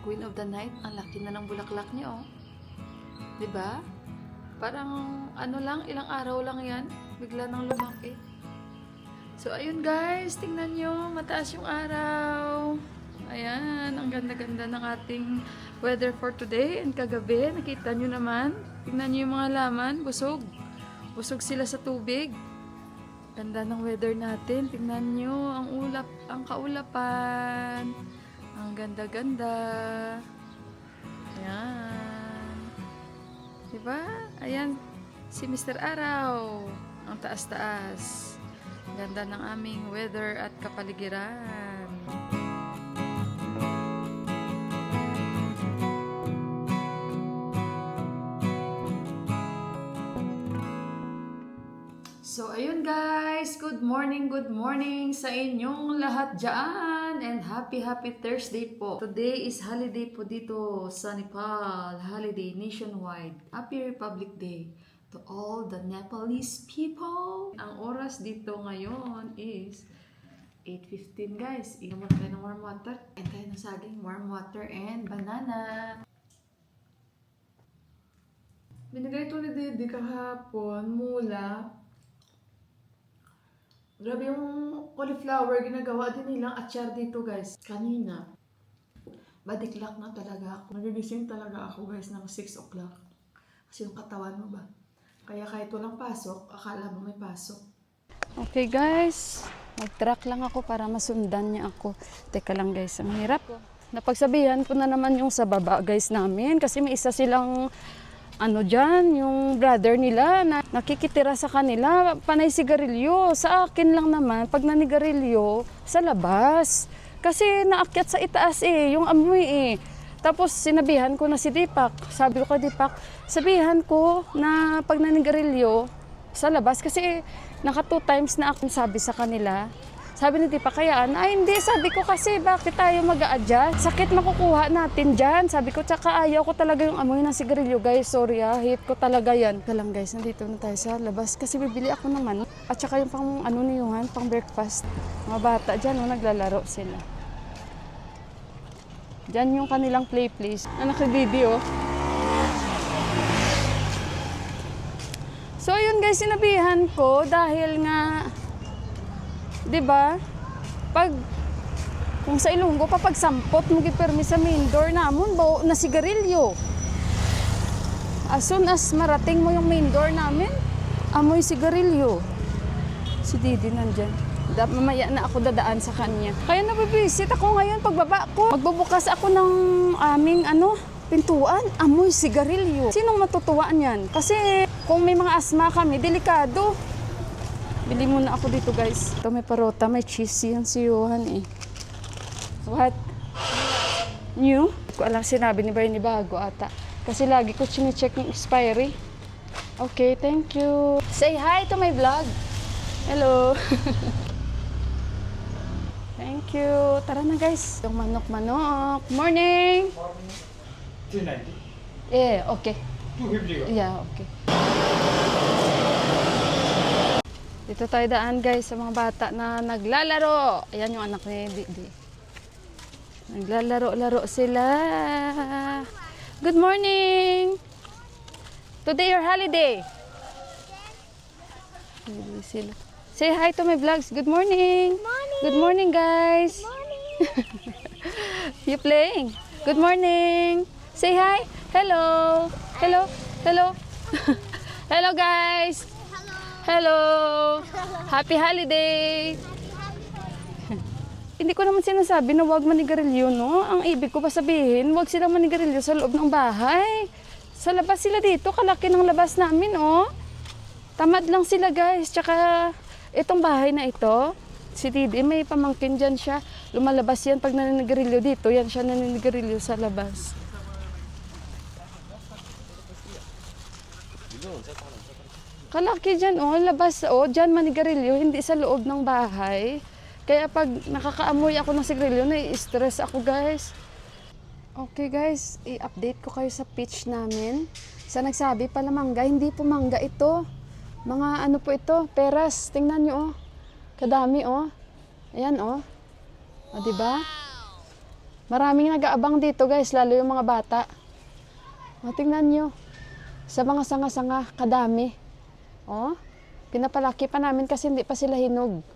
Queen of the Night. Ang laki na ng bulaklak niya, oh. 'Di ba? Parang ano lang, ilang araw lang 'yan, bigla nang lumaki. So ayun guys, tingnan nyo, mataas yung araw. Ayan, ang ganda-ganda ng ating weather for today and kagabi. Nakita nyo naman, tingnan nyo yung mga laman, busog. Busog sila sa tubig. Ganda ng weather natin. Tingnan nyo, ang kaulapan. Ang ganda-ganda. Ayan. Diba? Ayan, si Mr. Araw. Ang taas-taas. Ganda ng aming weather at kapaligiran. So, ayun guys, good morning sa inyong lahat dyan and happy Thursday po. Today is holiday po dito sa Nepal, holiday nationwide. Happy Republic Day to all the Nepalese people. Ang oras dito ngayon is 8:15 guys. Inom tayo ng warm water. And tayo ng saging, warm water and banana. Binigay ito ni Didi kahapon, mula. Grabe yung cauliflower, ginagawa din nilang atsar dito guys. Kanina, badiklak na talaga ako. Nagigising talaga ako guys ng 6 o'clock. Kasi yung katawan mo ba? Kaya kahit walang pasok, akala mo may pasok. Okay guys, mag-track lang ako para masundan niya ako. Teka lang guys, ang hirap. Napagsabihan ko na naman yung sa baba guys namin. Kasi may isa silang dyan, yung brother nila na nakikitira sa kanila, panay sigarilyo. Sa akin lang naman, pag nanigarilyo, sa labas. Kasi naakyat sa itaas yung amoy Tapos sinabihan ko na si Deepak. Sabi ko kay Deepak, sabihan ko na pag nanigarilyo, sa labas. Kasi naka 2 times na ako sabi sa kanila. Sabi ni Deepak, kayaan, ay hindi, sabi ko kasi bakit tayo mag-a-adjust? Sakit makukuha natin dyan. Sabi ko, tsaka ayaw ko talaga yung amoy ng sigarilyo guys. Sorry hate ko talaga yan. Kalang guys, nandito na tayo sa labas kasi bibili ako ng manok. At tsaka yung pang niyuhan, pang breakfast. Mga bata dyan, naglalaro sila. Dyan yung kanilang play place. Naka-video. So yun guys, sinabihan ko dahil nga 'di ba? Kung sa Ilonggo pa pagsampot mo gipermi sa main door namon bao na sigarilyo. As soon as marating mo yung main door namin, amoy sigarilyo. Si Didi nandyan. Mamaya na ako dadaan sa kanya. Kaya nabibisit ako ngayon pagbaba ko. Magbubukas ako ng aming pintuan, amoy sigarilyo. Sinong matutuwa niyan? Kasi kung may mga asma kami, delikado. Bili muna ako dito guys. Ito may parota, may cheese yan si Johan What? New? Ko alam sinabi ni Barney bago ata. Kasi lagi ko chine-check yung expiry. Okay, thank you. Say hi to my vlog. Hello. Thank you. Tara na guys. Yung manok-manok. Morning! Morning. 290. Okay. 250. Yeah, okay. Dito tayo daan guys sa mga bata na naglalaro. Ayan yung anak ni Didi. Naglalaro-laro sila. Good morning! Today your holiday. Sila. Say hi to my vlogs. Good morning. Morning. Good morning guys. Morning. You playing? Good morning. Say hi. Hello. Hello. Hello. Hello guys. Hello! Happy holiday! Hindi ko naman sinasabi na huwag manigarilyo, no? Ang ibig ko pa sabihin, huwag silang manigarilyo sa loob ng bahay. Sa labas sila dito, kalaki ng labas namin, oh. Tamad lang sila, guys. Tsaka, itong bahay na ito, si Didi, may pamangkin dyan siya. Lumalabas yan pag naninigarilyo dito, yan siya naninigarilyo sa labas. Kalaki dyan, labas, dyan manigarilyo, hindi sa loob ng bahay. Kaya pag nakakaamoy ako ng sigarilyo, nai-stress ako, guys. Okay, guys, i-update ko kayo sa pitch namin. Sa nagsabi pala mangga, hindi po mangga ito. Mga po ito, peras. Tingnan nyo, kadami, Ayan, diba? Maraming nag-aabang dito guys, lalo yung mga bata. O, tingnan nyo. Sa mga sanga-sanga, kadami. O, pinapalaki pa namin kasi hindi pa sila hinog.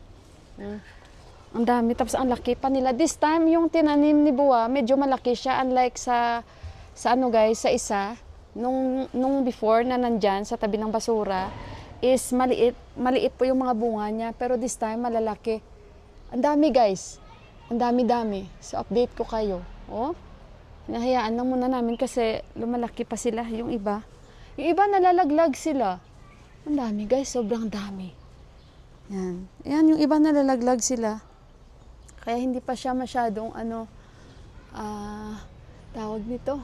Ang dami, tapos ang laki pa nila. This time, yung tinanim ni Buwa, medyo malaki siya. Unlike sa ano guys, sa isa, nung before na nandyan sa tabi ng basura, is maliit. Maliit po yung mga bunga niya. Pero this time, malalaki. Ang dami guys. Ang dami-dami. So, update ko kayo. Oh, hinahayaan lang muna namin kasi lumalaki pa sila, yung iba. Yung iba, nalalaglag sila. Ang dami guys, sobrang dami. Yan. Yan, yung iba nalalaglag sila. Kaya hindi pa siya masyadong tawag nito.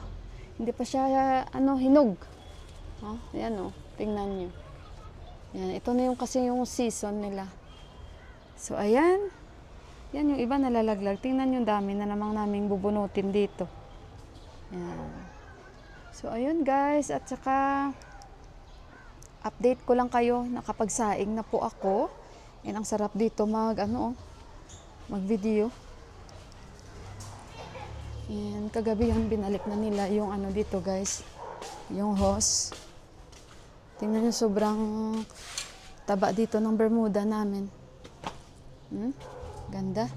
Hindi pa siya hinog. Oh, yan oh, tingnan niyo. Yan, ito na yung kasi yung season nila. So ayan. Yan yung iba nalalaglag. Tingnan yung dami na namang naming bubunutin dito. Yan. So ayun guys, at saka update ko lang kayo, nakapagsaing na po ako. Yan, ang sarap dito mag-video. And kagabi yan, binalik na nila yung dito guys, yung hose. Tingnan nyo, sobrang taba dito ng Bermuda namin. Ganda.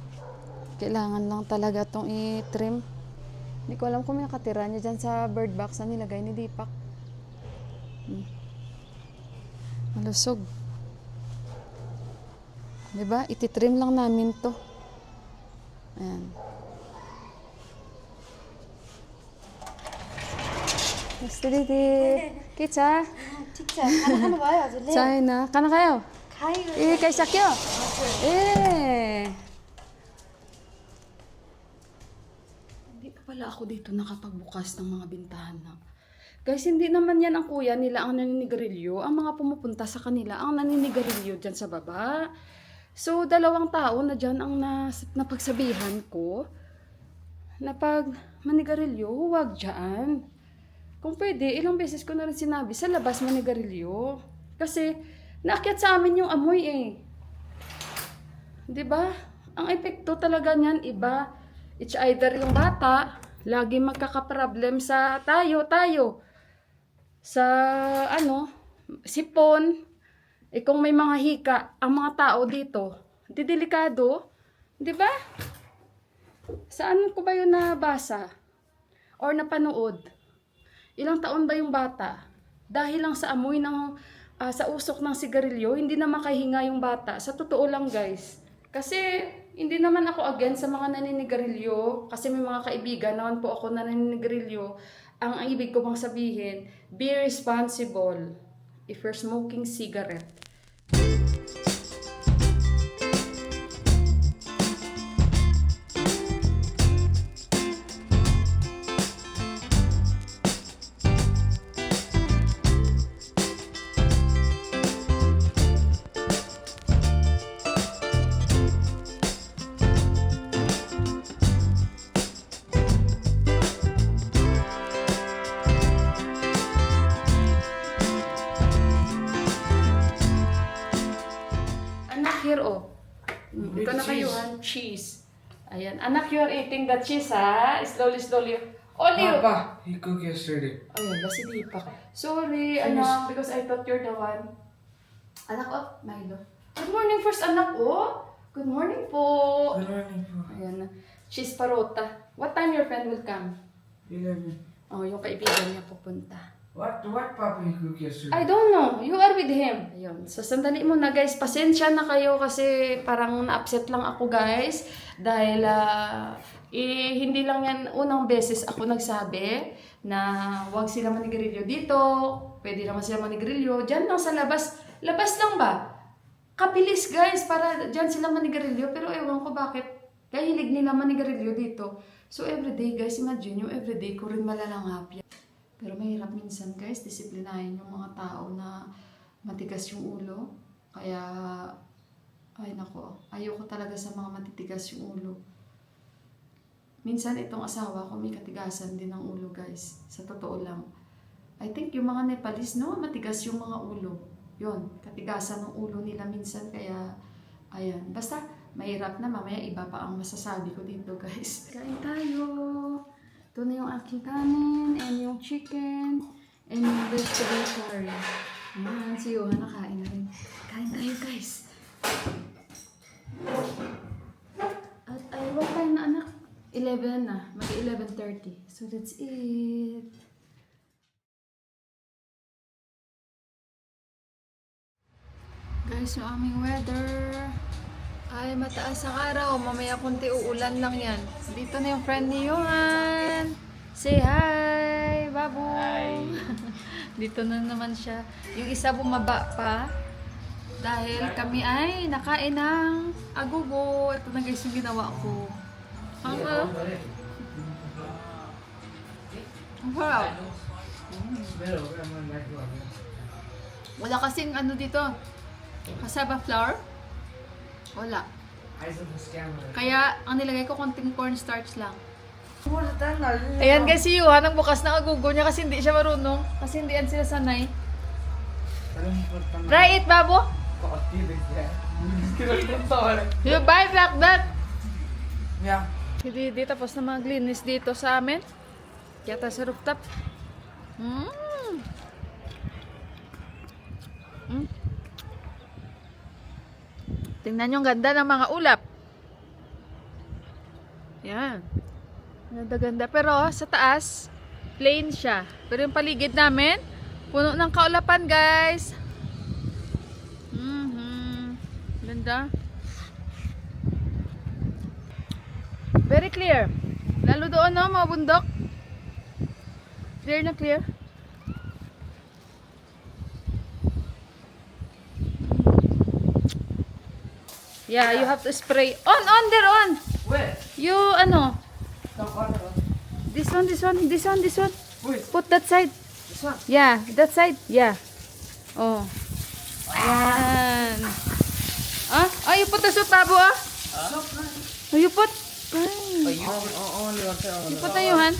Kailangan lang talaga tong i-trim. Hindi ko alam kung may nakatira niya dyan sa bird box na nilagay ni Deepak. Malusog. Diba? Ititrim lang namin to. Ayan. Basta dito. Kitsa. 진짜 가능한 와요 아주 네. China. Kana kayo? 가요. Kaysakyo. Hindi pa pala ako dito nakapagbukas ng mga bintahan na. Guys, hindi naman yan ang kuya nila ang naninigarilyo. Ang mga pumupunta sa kanila ang naninigarilyo dyan sa baba. So, 2 tao na dyan ang napagsabihan ko na pag manigarilyo, huwag dyan. Kung pwede, ilang beses ko na rin sinabi, sa labas manigarilyo. Kasi, naakyat sa amin yung amoy eh. 'Di ba? Ang epekto talaga niyan iba. It's either yung bata, lagi magkakaproblem sa tayo. Sa sipon. Kung may mga hika, ang mga tao dito, delikado. 'Di ba? Saan ko ba yun nabasa? Or napanood? Ilang taon ba yung bata? Dahil lang sa amoy sa usok ng sigarilyo, hindi na makahinga yung bata. Sa totoo lang guys. Kasi hindi naman ako against sa mga naninigarilyo. Kasi may mga kaibigan naman po ako na naninigarilyo. Ang ibig ko bang sabihin, be responsible if you're smoking cigarette. Here, oh. Ito na kayo, cheese. Ayan. Anak, you are eating the cheese, ha? Slowly. Olive. Papa, he cooked yesterday. Ayun, basi Deepak. Sorry, anak, because I thought you're the one. Anak, oh, Milo. Good morning first, anak, oh. Good morning po. Good morning po. Ayan. Cheese parota. What time your friend will come? 11. Oh, yung kaibigan niya pupunta. What Papa he cooked yesterday? I don't know. You are with him. Ayun. So, sandali muna guys. Pasensya na kayo kasi parang na-upset lang ako guys. Dahil hindi lang yan unang beses ako nagsabi na huwag sila manigarilyo dito. Pwede naman sila manigarilyo. Diyan lang sa labas. Labas lang ba? Kapilis guys para diyan sila manigarilyo. Pero ewan ko bakit kahilig nila manigarilyo dito. So everyday guys, imagine yung everyday ko rin malalangap yan. Pero mahirap minsan guys, disiplinahin yung mga tao na matigas yung ulo. Kaya, ay nako, ayoko talaga sa mga matitigas yung ulo. Minsan itong asawa ko may katigasan din ng ulo guys. Sa totoo lang. I think yung mga Nepalese, no, matigas yung mga ulo. Yun, katigasan ng ulo nila minsan. Kaya, ayan. Basta, mahirap na. Mamaya iba pa ang masasabi ko dito guys. Kain tayo. Ito na yung aking kanin, and yung chicken, and yung vegetable curry. Ayan, si Johan nakain na rin. Kain tayo guys. At ay, what time na anak? 11 na. Mag-11:30. So that's it. Guys, yung aming weather ay mataas ang araw. Mamaya kunti uulan lang yan. Dito na yung friend ni Johan. Say hi, babu. Hi. Dito na naman siya. Yung isa bumaba pa. Dahil kami ay nakain ng agogo. Ito na guys yung ginawa ko. Ang sarap. Ang sarap. Pero, I'm like, Wala kasing ano dito. Cassava flour. Wala. eyes of the scammer. Kaya ang nilagay ko konting cornstarch lang. Ayan, Ayan guys, si Yuhan ang bukas ng agogo niya kasi hindi siya marunong. Kasi hindi yan sila sanay. Try it, babo. You buy like that. Yeah. Hindi, tapos na maglinis dito sa amin. Kaya tayo sa rooftop. Tingnan yung ganda ng mga ulap. Yan. Ganda-ganda. Pero sa taas, plain siya. Pero yung paligid namin, puno ng kaulapan guys. Ganda. Very clear. Lalo doon no, mga bundok. Clear na clear. Yeah, you have to spray. On there, on. Where? You, ano? Come on. This one. Wait. Put that side. This one. Yeah, that side. Yeah. Oh. Yan. Oh, you put the soup, Babu, ah? Oh, you put. Ay. Only one side. You put na, Yuhan.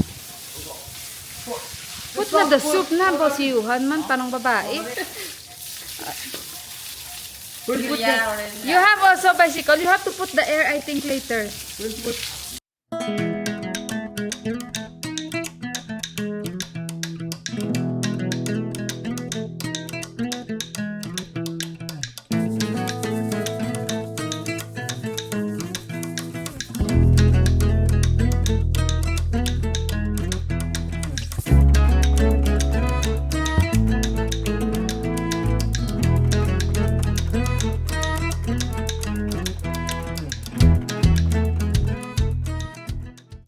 Put na the soup na, boss Yuhan man. Parang babae. You have also bicycle. You have to put the air, I think, later. We'll put